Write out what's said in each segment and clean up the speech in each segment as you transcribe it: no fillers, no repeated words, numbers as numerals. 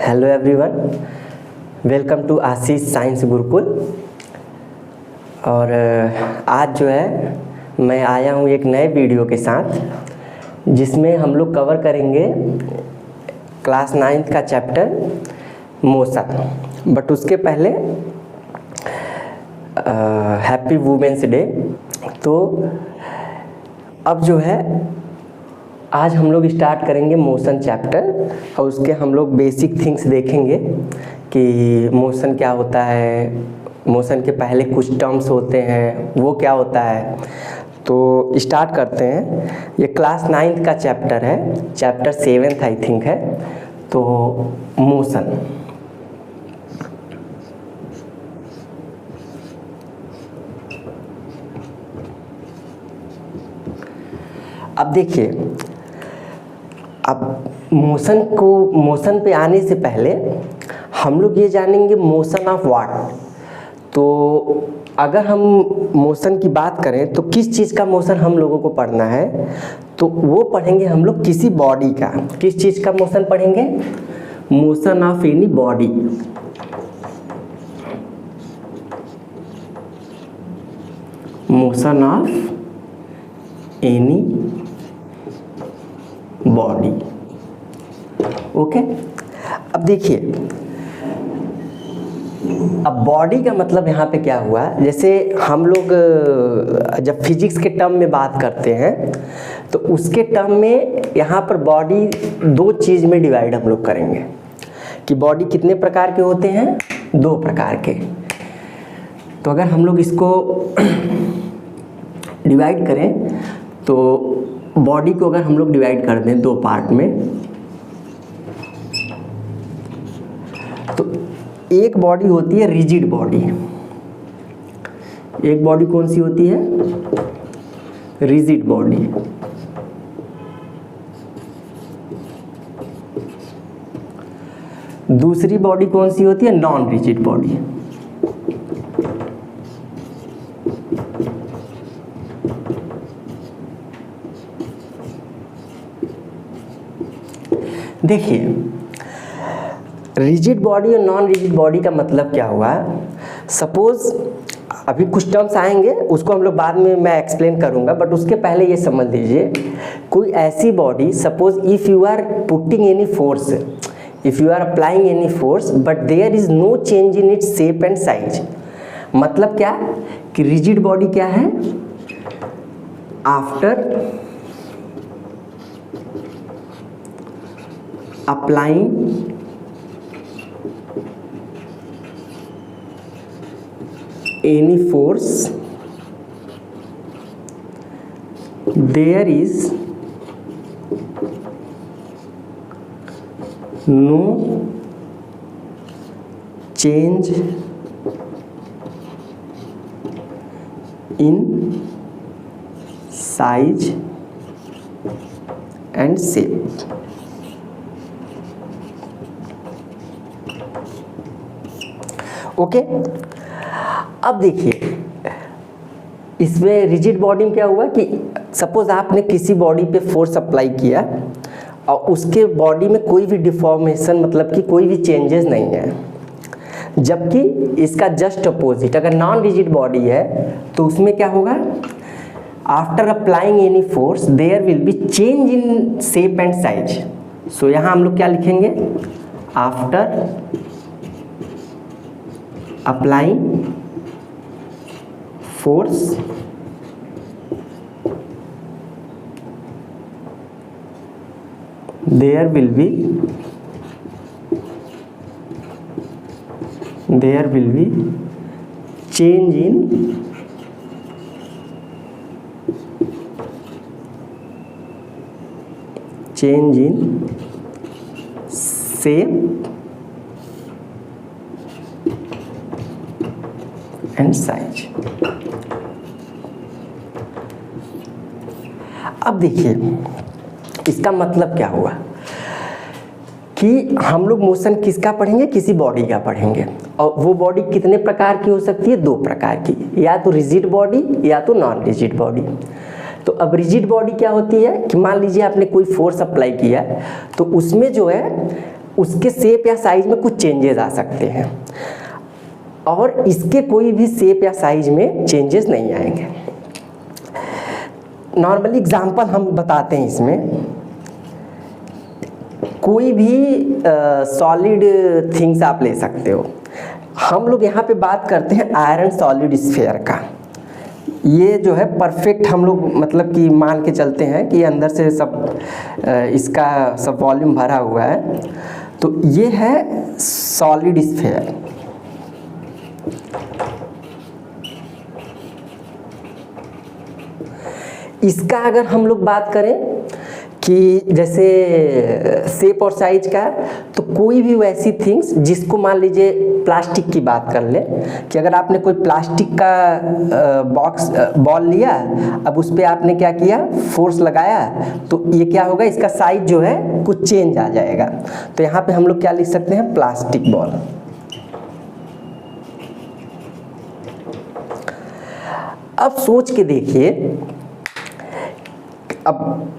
Hello everyone, welcome to Ashish science Gurukul. और आज जो है मैं आया हूँ एक नए वीडियो के साथ जिसमें हम लोग कवर करेंगे क्लास 9th का चैप्टर मोशन। बट उसके पहले हैप्पी वुमेन्स डे। तो अब जो है आज हम लोग स्टार्ट करेंगे मोशन चैप्टर और उसके हम लोग बेसिक थिंग्स देखेंगे कि मोशन क्या होता है, मोशन के पहले कुछ टर्म्स होते हैं वो क्या होता है। तो स्टार्ट करते हैं। ये क्लास 9th का चैप्टर है, चैप्टर 7th आई थिंक है। तो मोशन, अब देखिए, अब मोशन पे आने से पहले हम लोग ये जानेंगे मोशन ऑफ व्हाट। तो अगर हम मोशन की बात करें तो किस चीज़ का मोशन हम लोगों को पढ़ना है, तो वो पढ़ेंगे हम लोग किसी बॉडी का। किस चीज़ का मोशन पढ़ेंगे? Motion of any body. Motion of any body. Okay, अब देखिए, अब बॉडी का मतलब यहाँ पे क्या हुआ, जैसे हम लोग जब फिजिक्स के टर्म में बात करते हैं तो उसके टर्म में यहाँ पर बॉडी दो चीज़ में डिवाइड हम लोग करेंगे कि बॉडी कितने प्रकार के होते हैं, दो प्रकार के। तो अगर हम लोग इसको डिवाइड करें तो बॉडी को अगर हम लोग डिवाइड कर दें दो पार्ट में, तो एक बॉडी होती है रिजिड बॉडी। एक बॉडी कौन सी होती है? Rigid body. दूसरी बॉडी कौन सी होती है? Non rigid body. देखिए, रिजिड बॉडी और नॉन रिजिड बॉडी का मतलब क्या हुआ। सपोज अभी कुछ टर्म्स आएंगे, उसको हम लोग बाद में मैं एक्सप्लेन करूंगा, बट उसके पहले ये समझ लीजिए, कोई ऐसी body, suppose if you are putting any force, if you are applying any force but there is no change in its shape and size. मतलब क्या कि रिजिड बॉडी क्या है? After applying any force there is no change in size and shape। Okay, अब देखिए इसमें rigid body में क्या हुआ कि सपोज आपने किसी बॉडी पे फोर्स अप्लाई किया और उसके बॉडी में कोई भी डिफॉर्मेशन, मतलब कि कोई भी चेंजेस नहीं है, जबकि इसका जस्ट अपोजिट अगर नॉन रिजिड बॉडी है तो उसमें क्या होगा? After applying any force there will be change in shape and size. So यहाँ हम लोग क्या लिखेंगे? After applying force there will be change in shape and size. अब देखिए इसका मतलब क्या हुआ कि हम लोग मोशन किसका पढ़ेंगे? किसी बॉडी का पढ़ेंगे। और वो बॉडी कितने प्रकार की हो सकती है? दो प्रकार की, या तो रिजिड बॉडी या तो नॉन रिजिड बॉडी। तो अब रिजिड बॉडी क्या होती है कि मान लीजिए आपने कोई फोर्स अप्लाई किया तो उसमें जो है उसके शेप या साइज में कुछ चेंजेस आ सकते हैं, और इसके कोई भी शेप या साइज में चेंजेस नहीं आएंगे। नॉर्मली एग्जांपल हम बताते हैं इसमें, कोई भी सॉलिड थिंग्स आप ले सकते हो। हम लोग यहाँ पे बात करते हैं आयरन सॉलिड स्फीयर का। ये जो है परफेक्ट हम लोग मतलब कि मान के चलते हैं कि अंदर से सब इसका सब वॉल्यूम भरा हुआ है, तो ये है सॉलिड स्फीयर। इसका अगर हम लोग बात करें कि जैसे शेप और साइज का, तो कोई भी वैसी थिंग्स जिसको मान लीजिए प्लास्टिक की बात कर ले, कि अगर आपने कोई प्लास्टिक का बॉल लिया, अब उस पर आपने क्या किया, फोर्स लगाया, तो ये क्या होगा, इसका साइज जो है कुछ चेंज आ जाएगा। तो यहाँ पे हम लोग क्या लिख सकते हैं, प्लास्टिक बॉल। अब सोच के देखिए, अब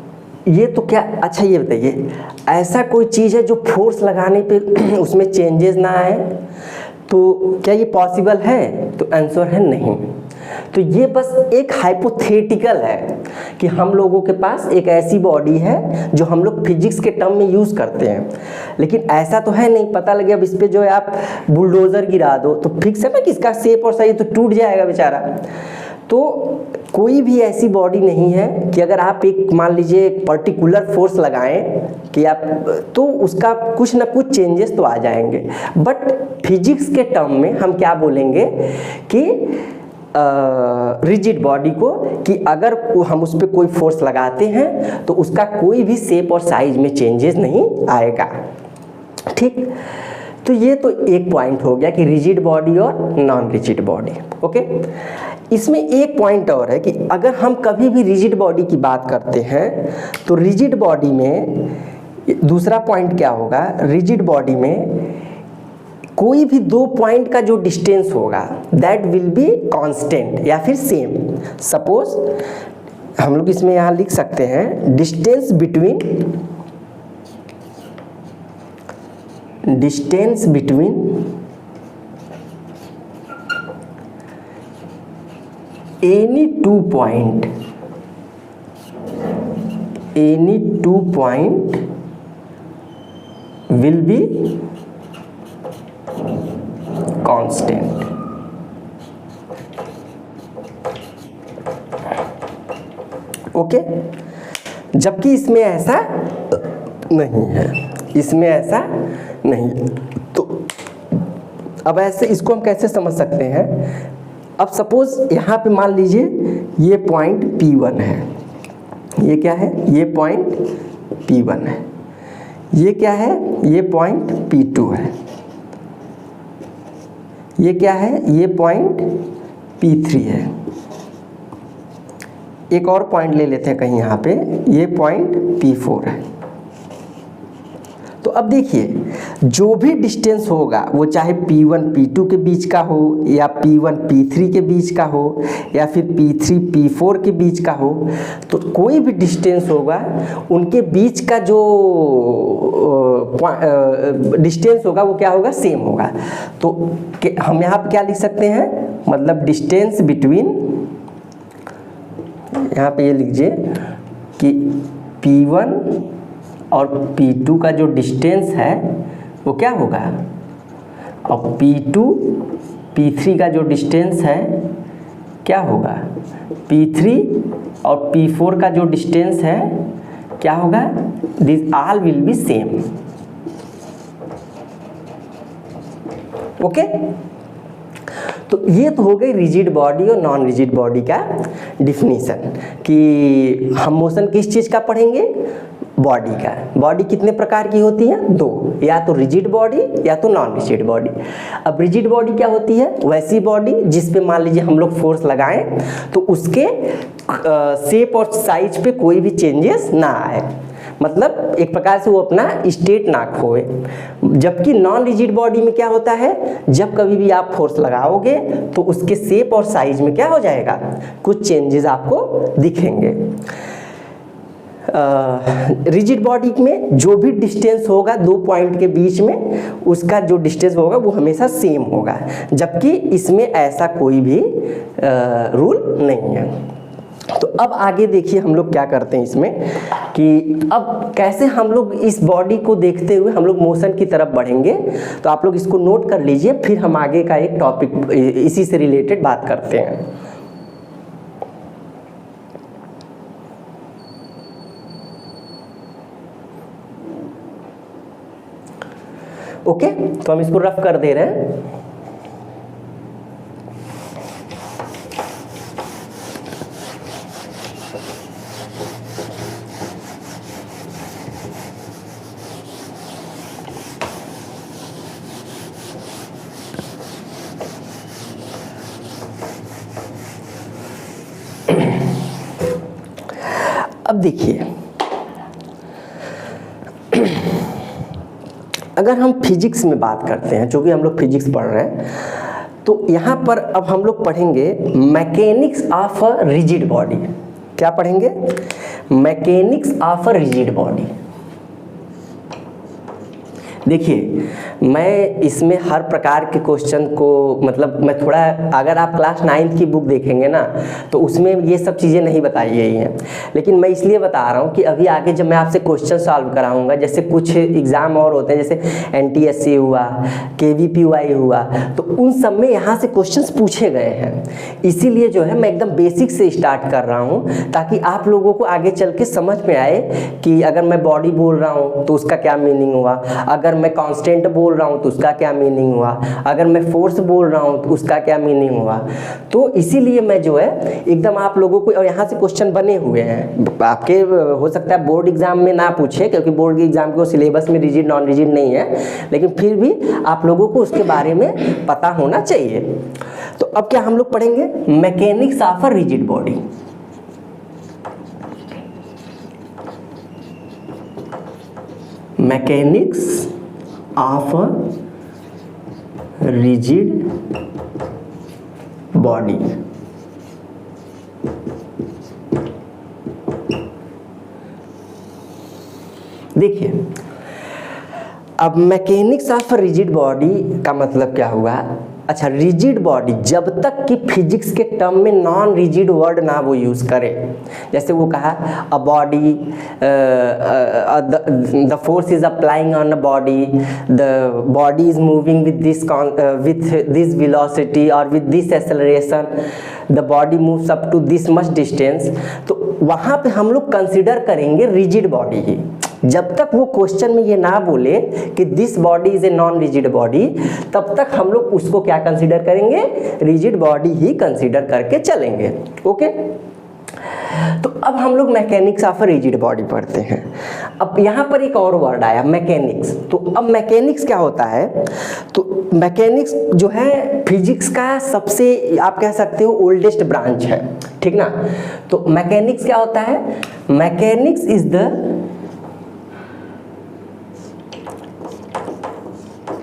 ये तो क्या, अच्छा ये बताइए, ऐसा कोई चीज़ है जो फोर्स लगाने पे उसमें चेंजेस ना आए, तो क्या ये पॉसिबल है? तो आंसर है नहीं। तो ये बस एक हाइपोथेटिकल है कि हम लोगों के पास एक ऐसी बॉडी है जो हम लोग फिजिक्स के टर्म में यूज़ करते हैं, लेकिन ऐसा तो है नहीं। पता लगे अब इस पर जो है आप बुलडोज़र गिरा दो तो फिक्स है ना कि इसका शेप और साइज तो टूट जाएगा बेचारा। तो कोई भी ऐसी बॉडी नहीं है कि अगर आप एक मान लीजिए एक पर्टिकुलर फोर्स लगाएं कि आप, तो उसका कुछ ना कुछ चेंजेस तो आ जाएंगे। बट फिजिक्स के टर्म में हम क्या बोलेंगे कि रिजिड बॉडी को, कि अगर हम उस पर कोई फोर्स लगाते हैं तो उसका कोई भी शेप और साइज में चेंजेस नहीं आएगा। ठीक, तो ये तो एक पॉइंट हो गया कि रिजिड बॉडी और नॉन रिजिड बॉडी। ओके, इसमें एक पॉइंट और है कि अगर हम कभी भी रिजिड बॉडी की बात करते हैं तो रिजिड बॉडी में दूसरा पॉइंट क्या होगा, रिजिड बॉडी में कोई भी दो पॉइंट का जो डिस्टेंस होगा दैट विल बी कांस्टेंट या फिर सेम। सपोज हम लोग इसमें यहाँ लिख सकते हैं distance between any two point will be constant। Okay, जबकि इसमें ऐसा नहीं है, इसमें ऐसा नहीं। तो अब ऐसे इसको हम कैसे समझ सकते हैं, अब सपोज यहाँ पे मान लीजिए ये पॉइंट P1 है, ये क्या है, ये पॉइंट P1 है, ये क्या है, ये पॉइंट P2 है, ये क्या है, ये पॉइंट P3 है। एक और पॉइंट ले लेते हैं कहीं यहाँ पे, ये पॉइंट P4 है। तो अब देखिए जो भी डिस्टेंस होगा वो चाहे P1 P2 के बीच का हो, या P1 P3 के बीच का हो, या फिर P3 P4 के बीच का हो, तो कोई भी डिस्टेंस होगा उनके बीच का जो डिस्टेंस होगा वो क्या होगा, सेम होगा। तो हम यहाँ पे क्या लिख सकते हैं, मतलब डिस्टेंस बिटवीन, यहाँ पे ये लिखिए कि P1 और P2 का जो डिस्टेंस है वो क्या होगा, और P2 P3 का जो डिस्टेंस है क्या होगा, P3 और P4 का जो डिस्टेंस है क्या होगा, this all will be same. Okay, तो ये तो हो गई रिजिड बॉडी और नॉन रिजिड बॉडी का डिफिनीशन, कि हम मोशन किस चीज़ का पढ़ेंगे, बॉडी का। बॉडी कितने प्रकार की होती है, दो, या तो रिजिड बॉडी या तो नॉन रिजिड बॉडी। अब रिजिड बॉडी क्या होती है, वैसी बॉडी जिस पे मान लीजिए हम लोग फोर्स लगाएं तो उसके शेप और साइज पे कोई भी चेंजेस ना आए, मतलब एक प्रकार से वो अपना स्टेट ना खोए। जबकि नॉन रिजिड बॉडी में क्या होता है, जब कभी भी आप फोर्स लगाओगे तो उसके शेप और साइज में क्या हो जाएगा, कुछ चेंजेस आपको दिखेंगे। रिजिड बॉडी में जो भी डिस्टेंस होगा दो पॉइंट के बीच में, उसका जो डिस्टेंस होगा वो हमेशा सेम होगा, जबकि इसमें ऐसा कोई भी रूल नहीं है। तो अब आगे देखिए हम लोग क्या करते हैं इसमें कि अब कैसे हम लोग इस बॉडी को देखते हुए हम लोग मोशन की तरफ बढ़ेंगे। तो आप लोग इसको नोट कर लीजिए, फिर हम आगे का एक टॉपिक इसी से रिलेटेड बात करते हैं। ओके, तो हम इसको रफ कर दे रहे हैं। अब देखिए, अगर हम फिजिक्स में बात करते हैं, जो भी हम लोग फिजिक्स पढ़ रहे हैं, तो यहाँ पर अब हम लोग पढ़ेंगे mechanics of a rigid body. क्या पढ़ेंगे? Mechanics of a rigid body. देखिए, मैं इसमें हर प्रकार के क्वेश्चन को मतलब मैं थोड़ा, अगर आप क्लास 9th की बुक देखेंगे ना तो उसमें ये सब चीज़ें नहीं बताई गई हैं, लेकिन मैं इसलिए बता रहा हूँ कि अभी आगे जब मैं आपसे क्वेश्चन सॉल्व कराऊंगा, जैसे कुछ एग्ज़ाम और होते हैं, जैसे NTSC हुआ, KVPY हुआ, तो उन सब में यहाँ से क्वेश्चंस पूछे गए हैं। इसीलिए जो है मैं एकदम बेसिक से स्टार्ट कर रहा हूँ, ताकि आप लोगों को आगे चल के समझ में आए कि अगर मैं बॉडी बोल रहा हूँ तो उसका क्या मीनिंग हुआ, अगर मैं कांस्टेंट बोल रहा हूँ तो उसका क्या मीनिंग हुआ, अगर मैं फोर्स बोल रहा हूँ तो उसका क्या मीनिंग हुआ। तो इसीलिए मैं जो है एकदम आप लोगों को, और यहाँ से क्वेश्चन बने हुए हैं आपके, हो सकता है बोर्ड एग्जाम में ना पूछे क्योंकि बोर्ड के एग्जाम के सिलेबस में रिजिड नॉन रिजिड नहीं है, लेकिन फिर भी आप लोगों को उसके बारे में पता होना चाहिए। तो अब क्या हम लोग पढ़ेंगे? Mechanics of a rigid body. Mechanics of a rigid body. देखिए, अब mechanics of a rigid body का मतलब क्या हुआ? अच्छा, रिजिड बॉडी जब तक कि फिजिक्स के टर्म में नॉन रिजिड वर्ड ना वो यूज़ करे, जैसे वो कहा a body, the force is applying on a body, the body is moving with this velocity और with this acceleration, the body moves up to this much distance. तो वहाँ पे हम लोग कंसिडर करेंगे रिजिड बॉडी ही। जब तक वो क्वेश्चन में ये ना बोले कि this body is a non rigid body, तब तक हम लोग उसको क्या कंसीडर करेंगे? रिजिड बॉडी ही कंसीडर करके चलेंगे। ओके, तो अब हम लोग mechanics of a rigid body पढ़ते हैं। अब यहाँ पर एक और वर्ड आया, मैकेनिक्स। तो अब मैकेनिक्स क्या होता है? तो मैकेनिक्स जो है फिजिक्स का सबसे, आप कह सकते हो, ओल्डेस्ट ब्रांच है, ठीक ना। तो मैकेनिक्स क्या होता है? Mechanics is the,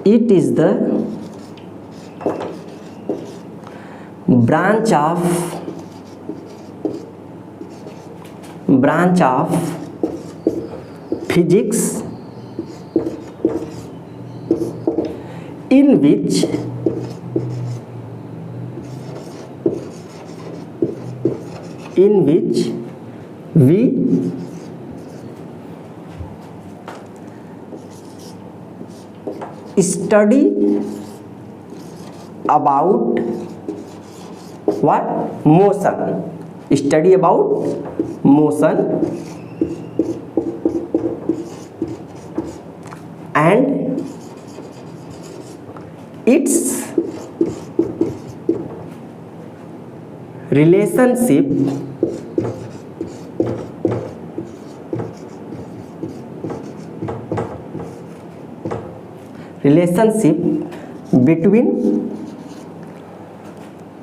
it is the branch of physics in which we study about what? Motion. Study about motion and its relationship between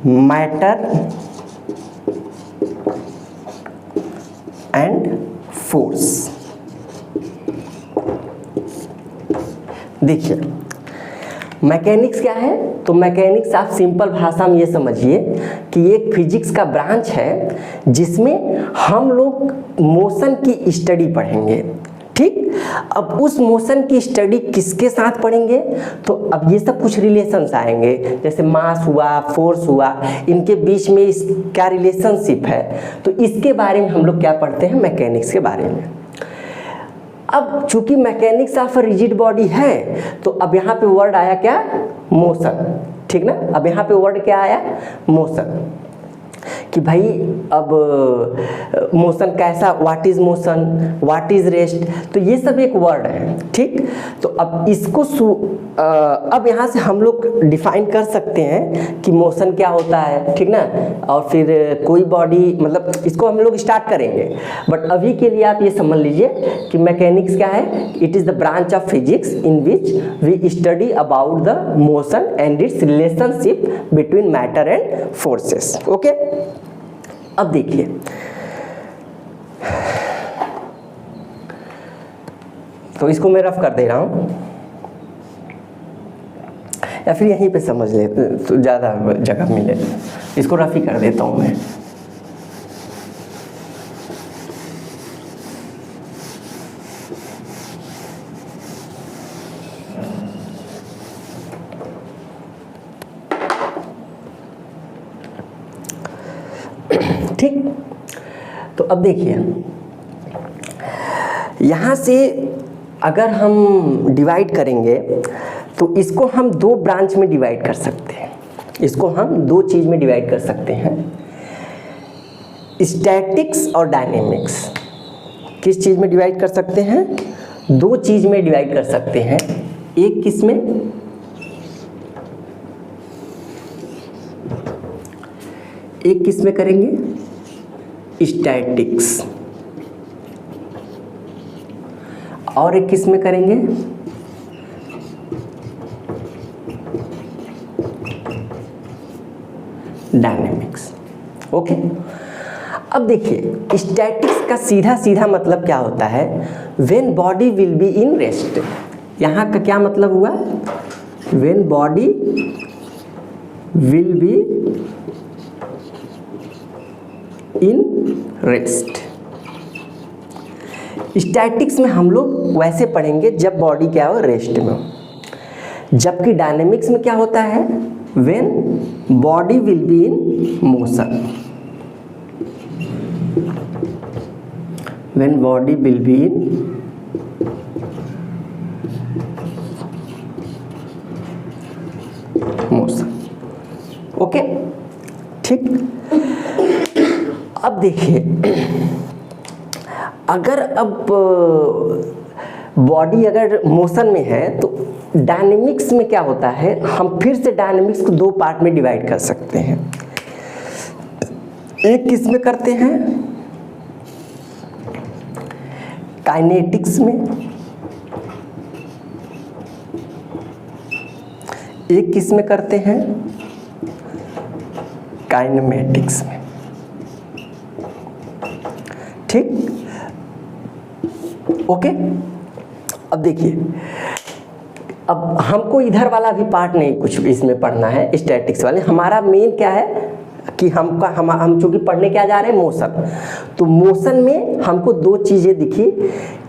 matter and force। देखिए, मैकेनिक्स क्या है? तो मैकेनिक्स आप सिंपल भाषा में ये समझिए कि एक फिजिक्स का ब्रांच है जिसमें हम लोग मोशन की स्टडी पढ़ेंगे। ठीक, अब उस मोशन की स्टडी किसके साथ पढ़ेंगे? तो अब ये सब कुछ रिलेशंस आएंगे, जैसे मास हुआ, फोर्स हुआ, इनके बीच में इस क्या रिलेशनशिप है, तो इसके बारे में हम लोग क्या पढ़ते हैं? मैकेनिक्स के बारे में। अब चूंकि मैकेनिक्स ऑफ रिजिड बॉडी है, तो अब यहाँ पे वर्ड आया क्या? मोशन। ठीक ना, अब यहाँ पे वर्ड क्या आया? मोशन। कि भाई अब मोशन कैसा, what is motion, what is rest, तो ये सब एक वर्ड है। ठीक, तो अब इसको अब यहाँ से हम लोग डिफाइन कर सकते हैं कि मोशन क्या होता है। ठीक ना, और फिर कोई बॉडी, मतलब इसको हम लोग स्टार्ट करेंगे, बट अभी के लिए आप ये समझ लीजिए कि मैकेनिक्स क्या है? It is the branch of physics in which we study about the motion and its relationship between matter and forces. Okay, अब देखिए, तो इसको मैं रफ कर दे रहा हूं, या फिर यहीं पे समझ ले तो ज़्यादा जगह मिले। इसको रफ ही कर देता हूं मैं। ठीक, तो अब देखिए, यहाँ से अगर हम डिवाइड करेंगे तो इसको हम दो ब्रांच में डिवाइड कर सकते हैं। इसको हम दो चीज़ में डिवाइड कर सकते हैं, स्टैटिक्स और डायनेमिक्स। किस चीज़ में डिवाइड कर सकते हैं? दो चीज़ में डिवाइड कर सकते हैं। एक किस में? एक किस में करेंगे? स्टैटिक्स। और एक किस में करेंगे? डायनेमिक्स। ओके, अब देखिए, स्टैटिक्स का सीधा सीधा मतलब क्या होता है? When body will be in rest. यहाँ का क्या मतलब हुआ? When body will be in rest. Statics में हम लोग वैसे पढ़ेंगे जब बॉडी क्या हो? रेस्ट में हो। जबकि डायनेमिक्स में क्या होता है? When body will be in motion. When body will be in motion. Okay, ठीक। अब देखिए, अगर अब बॉडी अगर मोशन में है तो डायनेमिक्स में क्या होता है? हम फिर से डायनेमिक्स को दो पार्ट में डिवाइड कर सकते हैं। एक किस में करते हैं? काइनेटिक्स में। एक किस में करते हैं? काइनेमेटिक्स में। ठीक, ओके। अब देखिए, अब हमको इधर वाला भी पार्ट नहीं कुछ इसमें पढ़ना है, स्टैटिक्स वाले। हमारा मेन क्या है कि हम चूंकि पढ़ने क्या जा रहे हैं? मोशन। तो मोशन में हमको दो चीजें दिखी,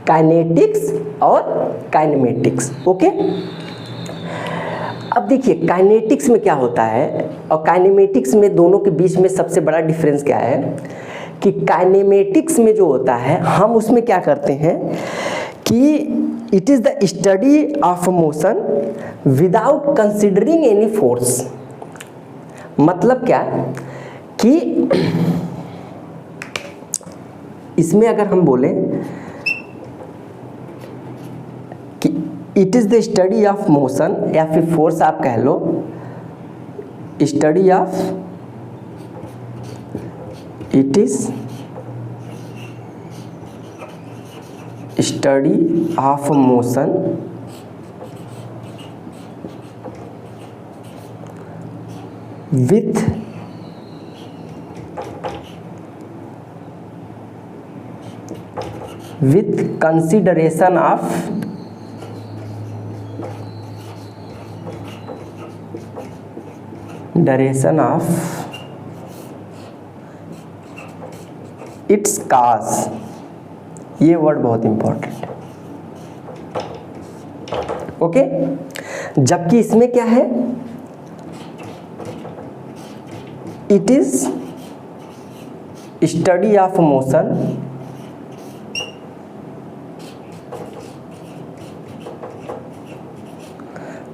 काइनेटिक्स और काइनेमेटिक्स। ओके, अब देखिए, काइनेटिक्स में क्या होता है और काइनेमेटिक्स में, दोनों के बीच में सबसे बड़ा डिफरेंस क्या है कि काइनेमेटिक्स में जो होता है, हम उसमें क्या करते हैं कि it is the study of motion without considering any force. मतलब क्या कि इसमें अगर हम बोलें कि it is the study of motion, या फिर फोर्स आप कह लो, study of, it is study of motion with consideration of duration of its cause, ये वर्ड बहुत इंपॉर्टेंट है। ओके, जबकि इसमें क्या है, it is study of motion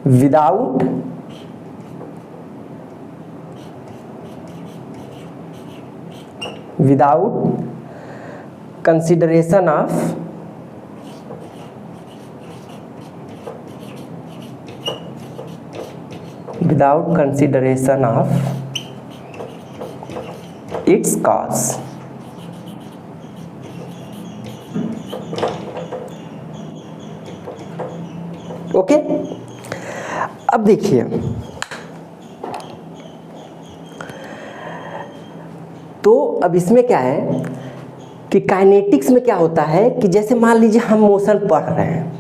without consideration of its cause। Okay, अब देखिए तो अब इसमें क्या है कि काइनेटिक्स में क्या होता है कि जैसे मान लीजिए हम मोशन पढ़ रहे हैं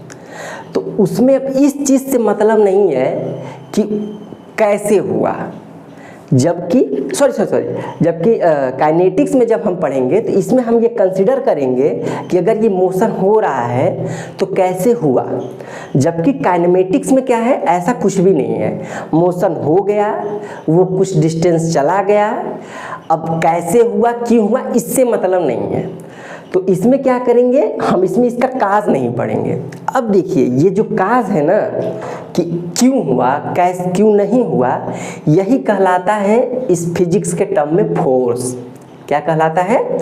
तो उसमें अब इस चीज़ से मतलब नहीं है कि कैसे हुआ, जबकि जबकि काइनेटिक्स में जब हम पढ़ेंगे तो इसमें हम ये कंसिडर करेंगे कि अगर ये मोशन हो रहा है तो कैसे हुआ, जबकि काइनेमेटिक्स में क्या है, ऐसा कुछ भी नहीं है, मोशन हो गया, वो कुछ डिस्टेंस चला गया, अब कैसे हुआ क्यों हुआ इससे मतलब नहीं है। तो इसमें क्या करेंगे हम, इसमें इसका काज नहीं पढ़ेंगे। अब देखिए ये जो काज है ना कि क्यों हुआ कैसे क्यों नहीं हुआ, यही कहलाता है इस फिजिक्स के टर्म में फोर्स। क्या कहलाता है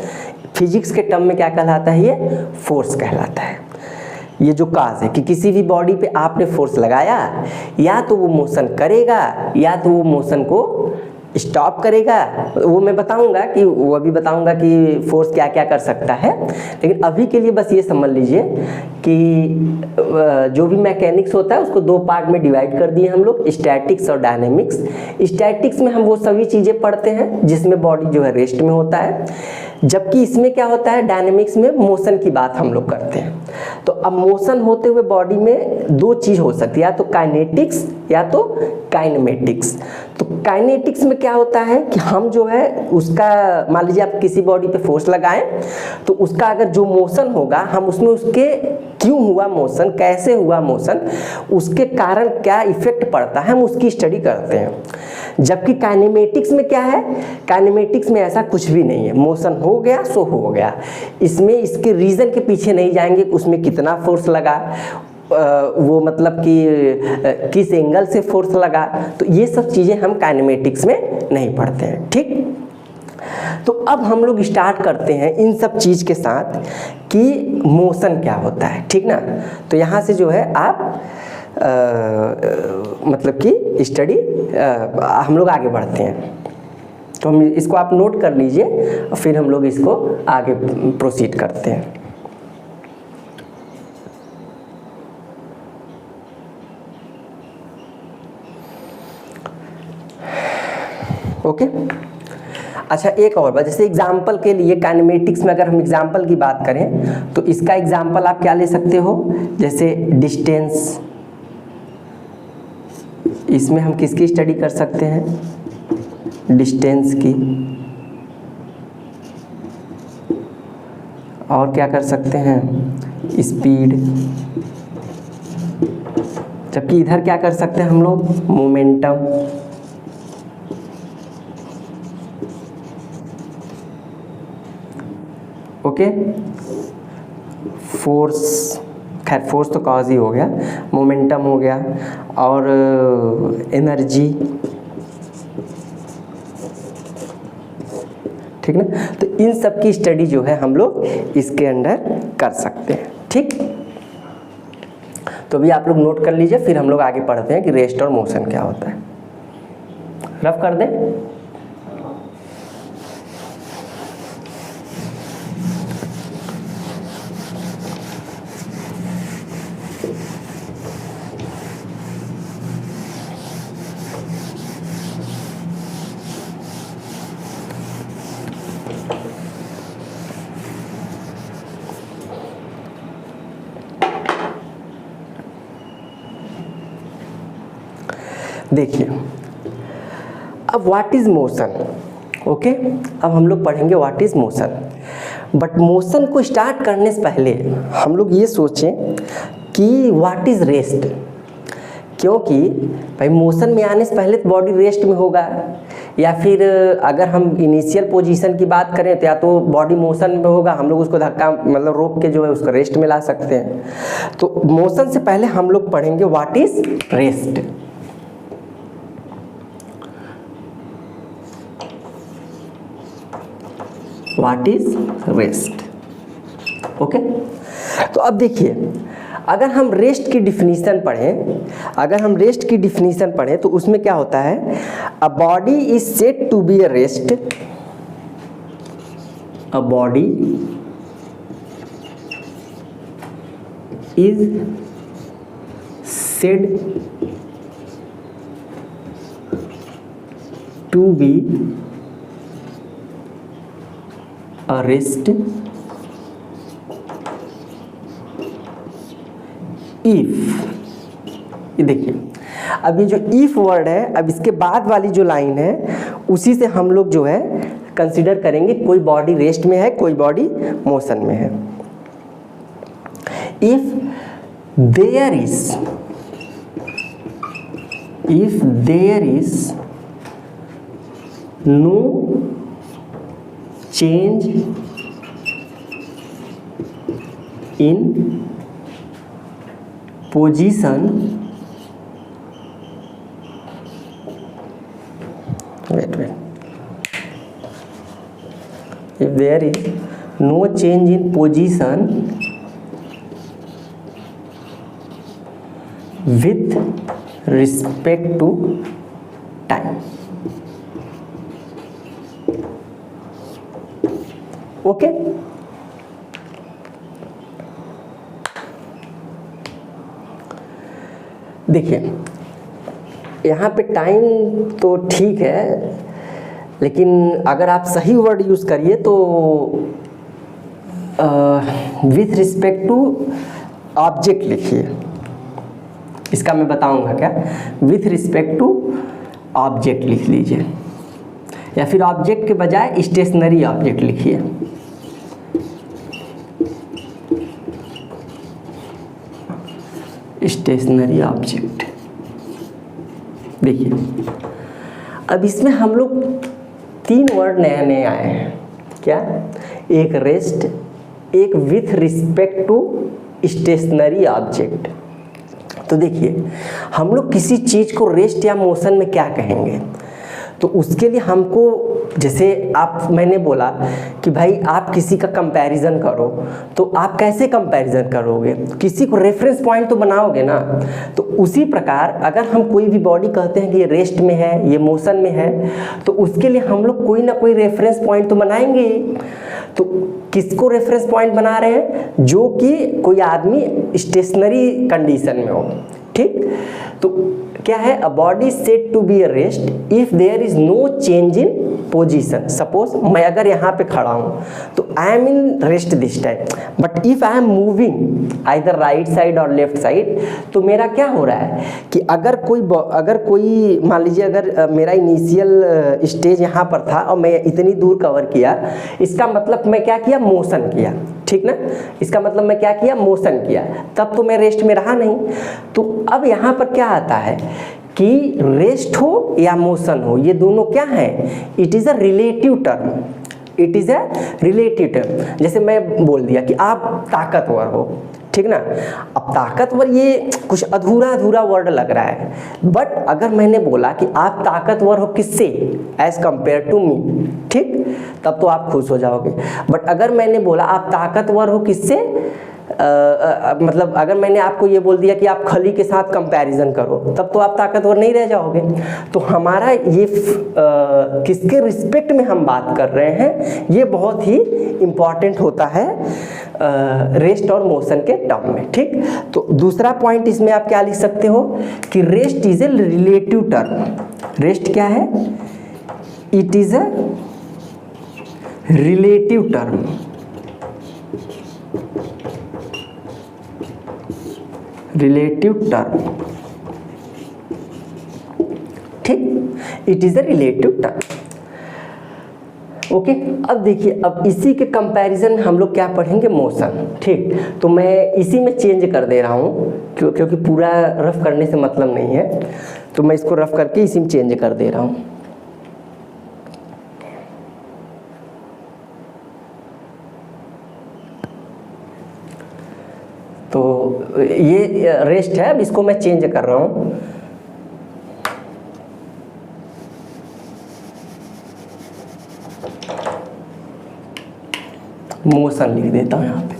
फिजिक्स के टर्म में, क्या कहलाता है, ये फोर्स कहलाता है। ये जो काज है कि किसी भी बॉडी पे आपने फोर्स लगाया, या तो वो मोशन करेगा या तो वो मोशन को स्टॉप करेगा। वो मैं बताऊंगा कि वो अभी बताऊंगा कि फोर्स क्या क्या कर सकता है, लेकिन अभी के लिए बस ये समझ लीजिए कि जो भी मैकेनिक्स होता है उसको दो पार्ट में डिवाइड कर दिए हम लोग, स्टैटिक्स और डायनेमिक्स। स्टैटिक्स में हम वो सभी चीज़ें पढ़ते हैं जिसमें बॉडी जो है रेस्ट में होता है, जबकि इसमें क्या होता है डायनेमिक्स में मोशन की बात हम लोग करते हैं। तो अब मोशन होते हुए बॉडी में दो चीज़ हो सकती है, या तो काइनेटिक्स या तो काइनेमेटिक्स। तो काइनेटिक्स में क्या होता है कि हम जो है उसका, मान लीजिए आप किसी बॉडी पे फोर्स लगाएं तो उसका अगर जो मोशन होगा हम उसमें उसके क्यों हुआ मोशन, कैसे हुआ मोशन, उसके कारण क्या इफेक्ट पड़ता है, हम उसकी स्टडी करते हैं। जबकि काइनेमेटिक्स में क्या है, काइनेमेटिक्स में ऐसा कुछ भी नहीं है, मोशन हो गया सो हो गया, इसमें इसके रीज़न के पीछे नहीं जाएंगे उसमें कितना फोर्स लगा, वो मतलब कि किस एंगल से फोर्स लगा, तो ये सब चीज़ें हम काइनेमेटिक्स में नहीं पढ़ते हैं। ठीक, तो अब हम लोग स्टार्ट करते हैं इन सब चीज़ के साथ कि मोशन क्या होता है, ठीक ना। तो यहाँ से जो है आप मतलब कि स्टडी हम लोग आगे बढ़ते हैं। तो हम इसको आप नोट कर लीजिए, फिर हम लोग इसको आगे प्रोसीड करते हैं। ओके, अच्छा एक और बात, जैसे एग्जाम्पल के लिए काइनेमेटिक्स में अगर हम एग्जाम्पल की बात करें तो इसका एग्जाम्पल आप क्या ले सकते हो, जैसे डिस्टेंस, इसमें हम किसकी स्टडी कर सकते हैं, डिस्टेंस की। और क्या कर सकते हैं, स्पीड। जबकि इधर क्या कर सकते हैं हम लोग, मोमेंटम। ओके, फोर्स, खैर फोर्स तो कॉज ही हो गया, मोमेंटम हो गया, और एनर्जी, ठीक ना। तो इन सब की स्टडी जो है हम लोग इसके अंडर कर सकते हैं। ठीक, तो भी आप लोग नोट कर लीजिए, फिर हम लोग आगे पढ़ते हैं कि रेस्ट और मोशन क्या होता है। रफ कर दें। देखिए अब व्हाट इज मोशन, ओके, अब हम लोग पढ़ेंगे what is motion. But motion को स्टार्ट करने से पहले हम लोग ये सोचें कि व्हाट इज रेस्ट, क्योंकि भाई मोशन में आने से पहले तो बॉडी रेस्ट में होगा, या फिर अगर हम इनिशियल पोजीशन की बात करें तो या तो बॉडी मोशन में होगा, हम लोग उसको धक्का मतलब रोक के जो है उसको रेस्ट में ला सकते हैं। तो मोशन से पहले हम लोग पढ़ेंगे what is rest. What is rest, okay. तो अब देखिए अगर हम रेस्ट की डिफिनीशन पढ़ें, तो उसमें क्या होता है, a body is said to be a rest, a body is said to be a rest if, ये देखिए अब ये जो इफ वर्ड है, अब इसके बाद वाली जो लाइन है उसी से हम लोग जो है कंसिडर करेंगे कोई बॉडी रेस्ट में है, कोई बॉडी मोशन में है। If there is no change in position, wait, if there is no change in position with respect to time, okay। देखिए यहाँ पे टाइम तो ठीक है, लेकिन अगर आप सही वर्ड यूज़ करिए तो विथ रिस्पेक्ट टू ऑब्जेक्ट लिखिए। इसका मैं बताऊंगा क्या, विथ रिस्पेक्ट टू ऑब्जेक्ट लिख लीजिए, या फिर ऑब्जेक्ट के बजाय स्टेशनरी ऑब्जेक्ट लिखिए। Stationary object. देखिए अब इसमें हम लोग 3 वर्ड नए नए आए हैं, क्या, एक रेस्ट, एक with respect to stationary object. तो देखिए हम लोग किसी चीज़ को रेस्ट या मोशन में क्या कहेंगे, तो उसके लिए हमको, जैसे मैंने बोला कि भाई आप किसी का कंपैरिजन करो, तो आप कैसे कंपैरिजन करोगे, किसी को रेफरेंस पॉइंट तो बनाओगे ना। तो उसी प्रकार अगर हम कोई भी बॉडी कहते हैं कि ये रेस्ट में है, ये मोशन में है, तो उसके लिए हम लोग कोई ना कोई रेफरेंस पॉइंट तो बनाएंगे। तो किसको रेफरेंस पॉइंट बना रहे हैं, जो कि कोई आदमी स्टेशनरी कंडीशन में हो, ठीक। तो क्या है, a body said to be a rest if there is no change in position. Suppose मैं अगर यहाँ पे खड़ा हूँ तो I am in rest this time, but if I am moving either right side और लेफ्ट साइड, तो मेरा क्या हो रहा है कि अगर कोई मान लीजिए अगर मेरा इनिशियल स्टेज यहाँ पर था और मैं इतनी दूर कवर किया, इसका मतलब मैं क्या किया, मोशन किया, ठीक ना। इसका मतलब मैं क्या किया, मोशन किया, तब तो मैं रेस्ट में रहा नहीं। तो अब यहाँ पर क्या आता है कि रेस्ट हो या मोशन हो, ये दोनों क्या है, it is a relative term, it is a relative term. जैसे मैं बोल दिया कि आप ताकतवर हो, ठीक ना। अब ताकतवर ये कुछ अधूरा वर्ड लग रहा है, बट अगर मैंने बोला कि आप ताकतवर हो किससे, एज कंपेयर टू मी, ठीक, तब तो आप खुश हो जाओगे। बट अगर मैंने बोला आप ताकतवर हो किससे, मतलब अगर मैंने आपको ये बोल दिया कि आप खली के साथ कंपैरिजन करो, तब तो आप ताकतवर नहीं रह जाओगे। तो हमारा ये किसके रिस्पेक्ट में हम बात कर रहे हैं, ये बहुत ही इम्पॉर्टेंट होता है रेस्ट और मोशन के टर्म में, ठीक। तो दूसरा पॉइंट इसमें आप क्या लिख सकते हो कि rest is a relative term. Rest क्या है, it is a relative term, relative term. ठीक, it is a relative term. Okay, अब देखिए, अब इसी के कंपैरिजन में हम लोग क्या पढ़ेंगे, मोशन। ठीक, तो मैं इसी में चेंज कर दे रहा हूँ क्योंकि पूरा रफ करने से मतलब नहीं है, तो मैं इसको रफ करके इसी में चेंज कर दे रहा हूँ। तो ये रेस्ट है, अब इसको मैं चेंज कर रहा हूँ। मोशन लिख देता हूँ यहाँ पे।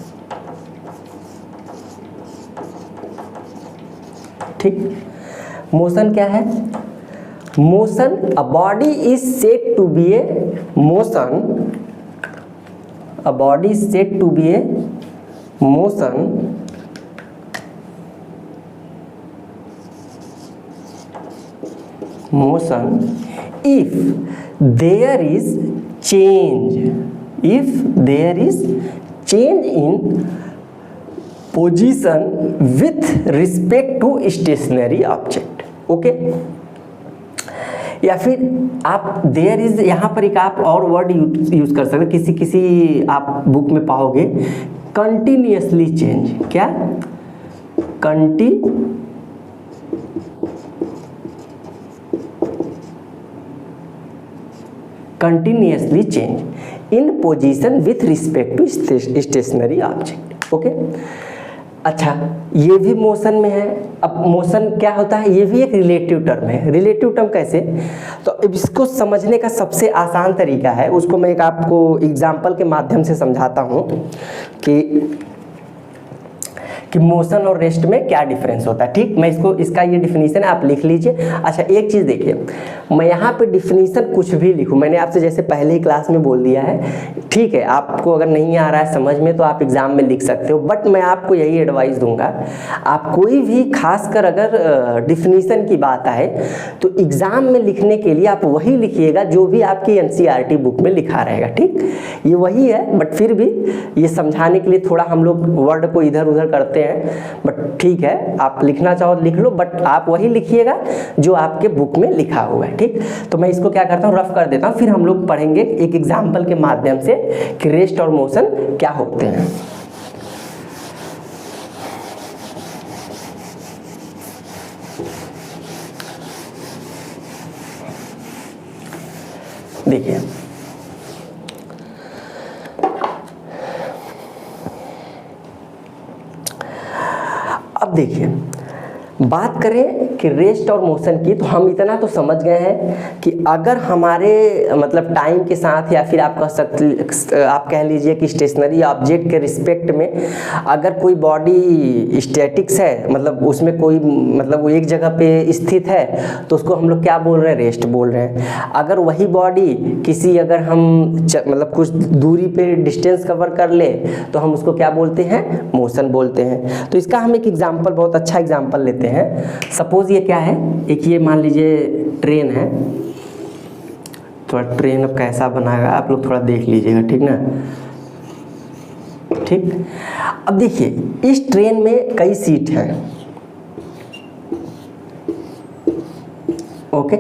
ठीक, मोशन क्या है, motion, a body is said to be a motion, a body is said to be a motion if there is change, if there is change in position with respect to stationary object। Okay, या फिर आप there is, यहाँ पर एक आप और word use कर सकते, किसी आप बुक में पाओगे, कंटिन्यूअसली चेंज। क्या, continuously change in position with respect to stationary object. Okay, अच्छा, ये भी मोशन में है। अब मोशन क्या होता है, ये भी एक रिलेटिव टर्म है। रिलेटिव टर्म कैसे, तो अब इसको समझने का सबसे आसान तरीका है, उसको मैं एक आपको एग्जाम्पल के माध्यम से समझाता हूँ कि मोशन और रेस्ट में क्या डिफरेंस होता है। ठीक, मैं इसका ये डिफिनीशन आप लिख लीजिए। अच्छा, एक चीज़ देखिए, मैं यहाँ पे डिफिनीशन कुछ भी लिखूँ, मैंने आपसे जैसे पहले ही क्लास में बोल दिया है, ठीक है, आपको अगर नहीं आ रहा है समझ में तो आप एग्ज़ाम में लिख सकते हो, बट मैं आपको यही एडवाइस दूंगा, आप कोई भी खासकर अगर डिफिनीशन की बात आए तो एग्ज़ाम में लिखने के लिए आप वही लिखिएगा जो भी आपकी NCERT बुक में लिखा रहेगा। ठीक, ये वही है, बट फिर भी ये समझाने के लिए थोड़ा हम लोग वर्ड को इधर उधर करते हैं, बट ठीक है, आप लिखना चाहो लिख लो, बट आप वही लिखिएगा जो आपके बुक में लिखा हुआ है। ठीक, तो मैं इसको क्या करता हूँ, रफ कर देता हूँ, फिर हम लोग पढ़ेंगे एक एग्जाम्पल के माध्यम से कि रेस्ट और मोशन क्या होते हैं। देखिए, अब देखिए, बात करें कि रेस्ट और मोशन की, तो हम इतना तो समझ गए हैं कि अगर हमारे मतलब टाइम के साथ, या फिर आप कह लीजिए कि स्टेशनरी ऑब्जेक्ट के रिस्पेक्ट में अगर कोई बॉडी स्टैटिक्स है, मतलब उसमें कोई मतलब वो एक जगह पे स्थित है, तो उसको हम लोग क्या बोल रहे हैं, रेस्ट बोल रहे हैं। अगर वही बॉडी किसी, अगर हम मतलब कुछ दूरी पे डिस्टेंस कवर कर ले तो हम उसको क्या बोलते हैं, मोशन बोलते हैं। तो इसका हम एक एग्जाम्पल, बहुत अच्छा एग्जाम्पल लेते हैं। सपोज ये क्या है, एक ये मान लीजिए ट्रेन है, थोड़ा ट्रेन अब कैसा बनाएगा आप लोग थोड़ा देख लीजिएगा, ठीक ना। ठीक, अब देखिए, इस ट्रेन में कई सीट हैं। ओके,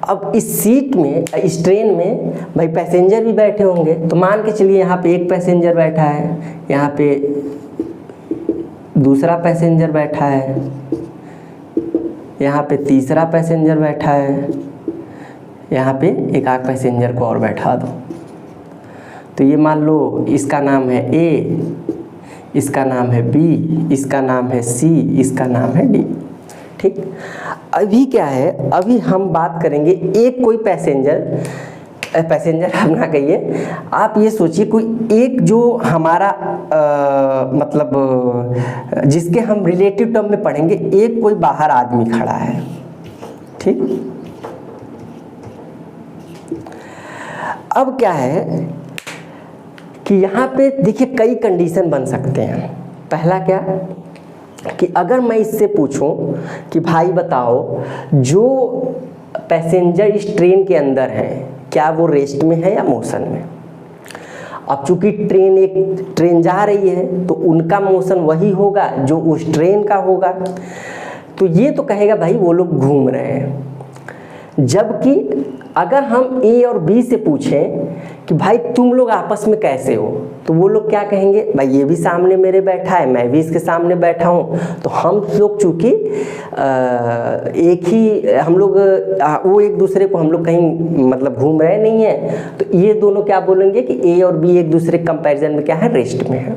अब इस सीट में, इस ट्रेन में भाई पैसेंजर भी बैठे होंगे, तो मान के चलिए यहाँ पे एक पैसेंजर बैठा है, यहाँ पे दूसरा पैसेंजर बैठा है, यहाँ पे तीसरा पैसेंजर बैठा है, यहाँ पे एक आध पैसेंजर को और बैठा दो। तो ये मान लो इसका नाम है A, इसका नाम है B, इसका नाम है C, इसका नाम है D। ठीक, अभी क्या है, अभी हम बात करेंगे एक कोई पैसेंजर आप ना कहिए, आप ये सोचिए कोई एक जो हमारा मतलब जिसके हम रिलेटिव टर्म में पढ़ेंगे, एक कोई बाहर आदमी खड़ा है। ठीक, अब क्या है कि यहाँ पे देखिए कई कंडीशन बन सकते हैं। पहला क्या कि अगर मैं इससे पूछूं कि भाई बताओ, जो पैसेंजर इस ट्रेन के अंदर हैं क्या वो रेस्ट में है या मोशन में। अब चूंकि ट्रेन जा रही है तो उनका मोशन वही होगा जो उस ट्रेन का होगा, तो ये तो कहेगा भाई वो लोग घूम रहे हैं। जबकि अगर हम ए और बी से पूछें कि भाई तुम लोग आपस में कैसे हो, तो वो लोग क्या कहेंगे, भाई ये भी सामने मेरे बैठा है, मैं भी इसके सामने बैठा हूँ, तो हम लोग चूँकि एक ही हम लोग वो एक दूसरे को हम लोग कहीं मतलब घूम रहे नहीं हैं, तो ये दोनों क्या बोलेंगे कि ए और बी एक दूसरे कंपैरिजन में क्या है, रेस्ट में है।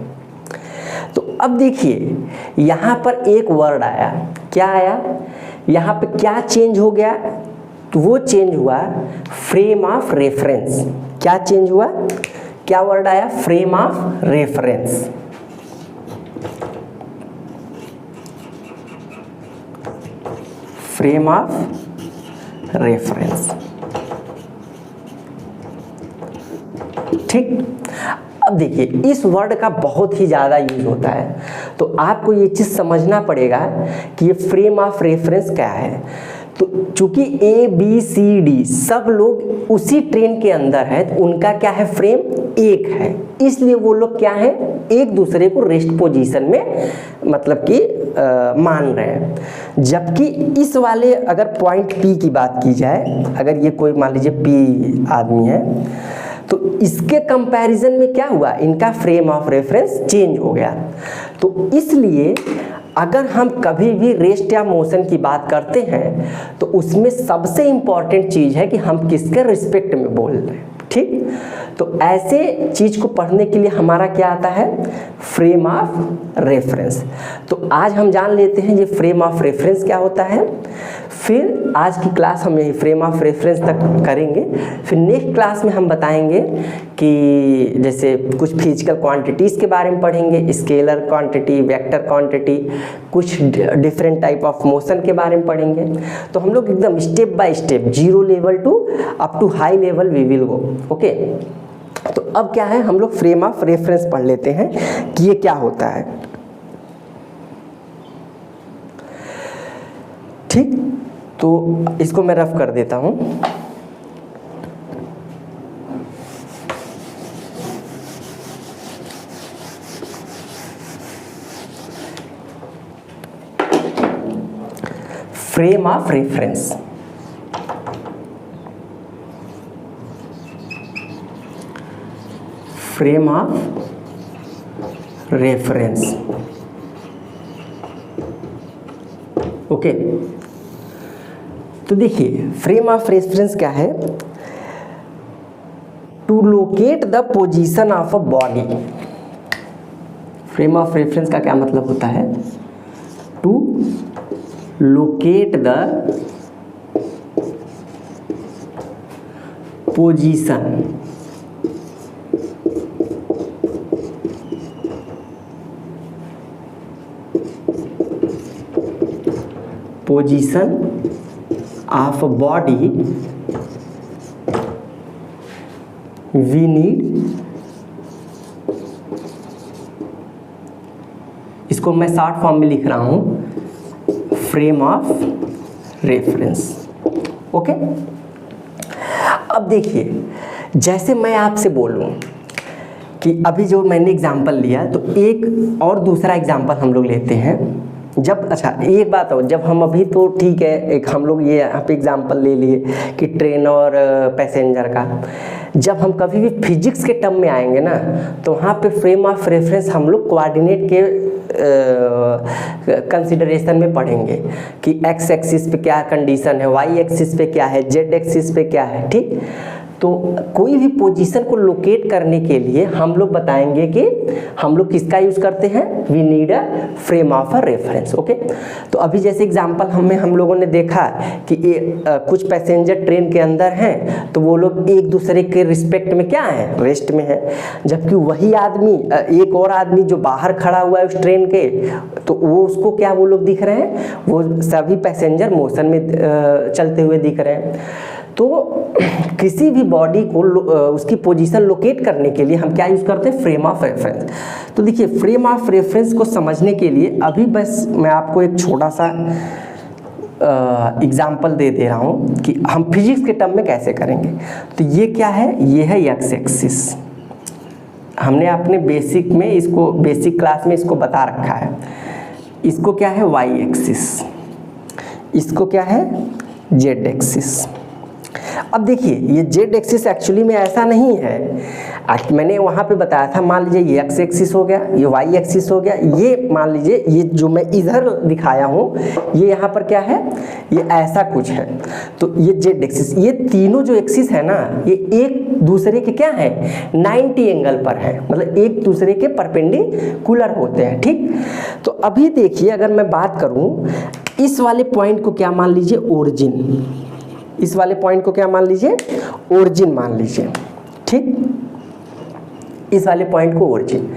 तो अब देखिए यहाँ पर एक वर्ड आया, क्या आया, यहाँ पे क्या चेंज हो गया, तो वो चेंज हुआ फ्रेम ऑफ रेफरेंस। क्या चेंज हुआ, क्या वर्ड आया, frame of reference. Frame of reference, ठीक। अब देखिए इस वर्ड का बहुत ही ज़्यादा यूज होता है, तो आपको ये चीज़ समझना पड़ेगा कि ये फ्रेम ऑफ रेफरेंस क्या है। तो चूंकि ए बी सी डी सब लोग उसी ट्रेन के अंदर है, तो उनका क्या है, फ्रेम एक है, इसलिए वो लोग क्या है, एक दूसरे को रेस्ट पोजीशन में मतलब कि मान रहे हैं। जबकि इस वाले अगर पॉइंट पी की बात की जाए, अगर ये कोई मान लीजिए पी आदमी है, तो इसके कंपैरिजन में क्या हुआ, इनका फ्रेम ऑफ रेफरेंस चेंज हो गया। तो इसलिए अगर हम कभी भी रेस्ट या मोशन की बात करते हैं, तो उसमें सबसे इम्पॉर्टेंट चीज़ है कि हम किसके रिस्पेक्ट में बोल रहे हैं, ठीक। तो ऐसे चीज़ को पढ़ने के लिए हमारा क्या आता है, फ्रेम ऑफ रेफरेंस। तो आज हम जान लेते हैं ये फ्रेम ऑफ रेफरेंस क्या होता है, फिर आज की क्लास हम यही फ्रेम ऑफ रेफरेंस तक करेंगे। फिर नेक्स्ट क्लास में हम बताएंगे कि जैसे कुछ फिजिकल क्वांटिटीज़ के बारे में पढ़ेंगे, स्केलर क्वांटिटी, वेक्टर क्वांटिटी, कुछ डिफरेंट टाइप ऑफ मोशन के बारे में पढ़ेंगे। तो हम लोग एकदम step by step, zero level to up to high level we will go, okay. तो अब क्या है, हम लोग फ्रेम ऑफ रेफरेंस पढ़ लेते हैं कि ये क्या होता है, ठीक। तो इसको मैं रफ कर देता हूं। Frame of reference, frame of reference, okay. तो देखिए फ्रेम ऑफ रेफरेंस क्या है, to locate the position of a body. Frame of reference का क्या मतलब होता है, to locate the position of a body we need, इसको मैं शॉर्ट फॉर्म में लिख रहा हूं, फ्रेम ऑफ रेफरेंस, ओके। अब देखिए जैसे मैं आपसे बोलूं कि अभी जो मैंने एग्जांपल लिया, तो एक और दूसरा एग्जांपल हम लोग लेते हैं। जब अच्छा एक बात हो, जब हम अभी तो ठीक है, एक हम लोग ये यहाँ पे एग्जांपल ले लिए कि ट्रेन और पैसेंजर का, जब हम कभी भी फिजिक्स के टर्म में आएंगे ना, तो वहाँ पे फ्रेम ऑफ रेफरेंस हम लोग कोऑर्डिनेट के कंसिडरेशन में पढ़ेंगे कि एक्स एक्सिस पे क्या कंडीशन है, वाई एक्सिस पे क्या है, जेड एक्सिस पे क्या है, ठीक। तो कोई भी पोजीशन को लोकेट करने के लिए हम लोग बताएंगे कि हम लोग किसका यूज़ करते हैं, we need a frame of a reference, okay. तो अभी जैसे एग्जांपल हम लोगों ने देखा कि कुछ पैसेंजर ट्रेन के अंदर हैं, तो वो लोग एक दूसरे के रिस्पेक्ट में क्या है, रेस्ट में है। जबकि वही आदमी एक और आदमी जो बाहर खड़ा हुआ है उस ट्रेन के, तो वो उसको क्या वो लोग दिख रहे हैं, वो सभी पैसेंजर मोशन में चलते हुए दिख रहे हैं। तो किसी भी बॉडी को उसकी पोजीशन लोकेट करने के लिए हम क्या यूज़ करते हैं, फ्रेम ऑफ रेफरेंस। तो देखिए फ्रेम ऑफ रेफरेंस को समझने के लिए अभी बस मैं आपको एक छोटा सा एग्जाम्पल दे रहा हूँ कि हम फिजिक्स के टर्म में कैसे करेंगे। तो ये क्या है, ये है एक्स एक्सिस। हमने अपने बेसिक में इसको, बेसिक क्लास में इसको बता रखा है। इसको क्या है, वाई एक्सिस। इसको क्या है, जेड एक्सिस। अब देखिए ये जेड एक्सिस एक्चुअली में ऐसा नहीं है, मैंने वहाँ पे बताया था, मान लीजिए ये एक्स एक्सिस हो गया, ये वाई एक्सिस हो गया, ये मान लीजिए ये जो मैं इधर दिखाया हूँ ये यहाँ पर क्या है, ये ऐसा कुछ है। तो ये जेड एक्सिस, ये तीनों जो एक्सिस है ना ये एक दूसरे के क्या है 90 एंगल पर है, मतलब एक दूसरे के परपेंडिकुलर होते हैं, ठीक। तो अभी देखिए अगर मैं बात करूँ इस वाले पॉइंट को क्या मान लीजिए ओरिजिन, इस वाले पॉइंट को क्या मान लीजिए ओरिजिन मान लीजिए, ठीक, इस वाले पॉइंट को ओरिजिन।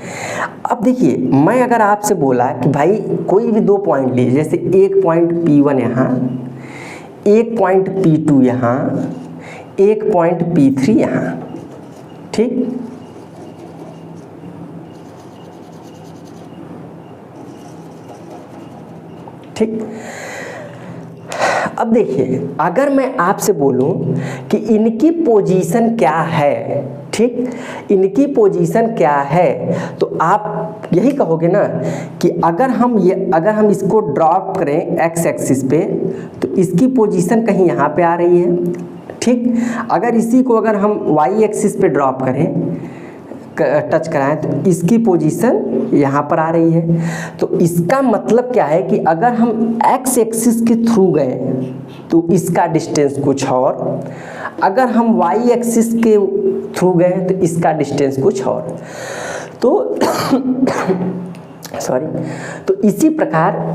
अब देखिए मैं अगर आपसे बोला कि भाई कोई भी दो पॉइंट लीजिए, जैसे एक पॉइंट P1 यहाँ, एक पॉइंट P2 यहाँ, एक पॉइंट P3 यहाँ, ठीक। ठीक, अब देखिए अगर मैं आपसे बोलूं कि इनकी पोजीशन क्या है, ठीक, इनकी पोजीशन क्या है, तो आप यही कहोगे ना कि अगर हम इसको ड्रॉप करें एक्स एक्सिस पे तो इसकी पोजीशन कहीं यहाँ पे आ रही है, ठीक। अगर इसी को अगर हम वाई एक्सिस पे ड्रॉप करें, टच कराएं तो इसकी पोजीशन यहाँ पर आ रही है। तो इसका मतलब क्या है कि अगर हम एक्स एक्सिस के थ्रू गए तो इसका डिस्टेंस कुछ और, अगर हम वाई एक्सिस के थ्रू गए तो इसका डिस्टेंस कुछ और। तो सॉरी, तो इसी प्रकार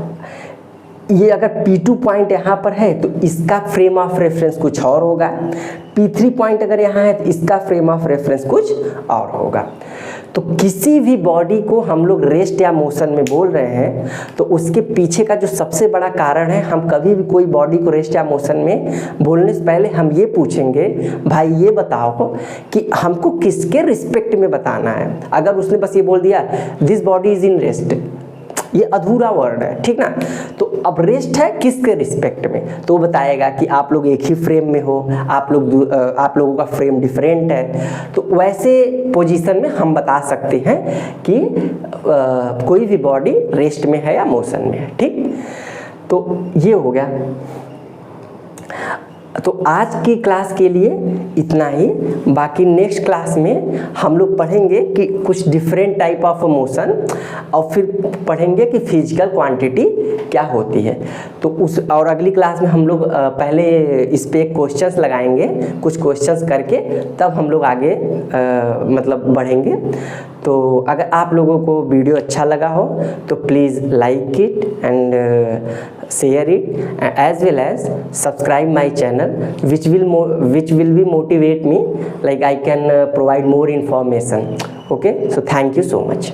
ये अगर P2 पॉइंट यहाँ पर है तो इसका फ्रेम ऑफ रेफरेंस कुछ और होगा, P3 पॉइंट अगर यहाँ है तो इसका फ्रेम ऑफ रेफरेंस कुछ और होगा। तो किसी भी बॉडी को हम लोग रेस्ट या मोशन में बोल रहे हैं तो उसके पीछे का जो सबसे बड़ा कारण है, हम कभी भी कोई बॉडी को रेस्ट या मोशन में बोलने से पहले हम ये पूछेंगे भाई ये बताओ कि हमको किसके रिस्पेक्ट में बताना है। अगर उसने बस ये बोल दिया this body is in rest, ये अधूरा वर्ड है, ठीक ना। तो अब रेस्ट है किसके रिस्पेक्ट में, तो वो बताएगा कि आप लोग एक ही फ्रेम में हो, आप लोगों का फ्रेम डिफरेंट है। तो वैसे पोजीशन में हम बता सकते हैं कि कोई भी बॉडी रेस्ट में है या मोशन में है, ठीक। तो ये हो गया। तो आज की क्लास के लिए इतना ही, बाकी नेक्स्ट क्लास में हम लोग पढ़ेंगे कि कुछ डिफरेंट टाइप ऑफ मोशन और फिर पढ़ेंगे कि फिजिकल क्वांटिटी क्या होती है। तो और अगली क्लास में हम लोग पहले इस पे क्वेश्चंस लगाएंगे, कुछ क्वेश्चंस करके तब हम लोग आगे मतलब बढ़ेंगे। तो अगर आप लोगों को वीडियो अच्छा लगा हो तो please like it and share it as well as subscribe my channel which will be motivate me like I can provide more information. Okay, so thank you so much.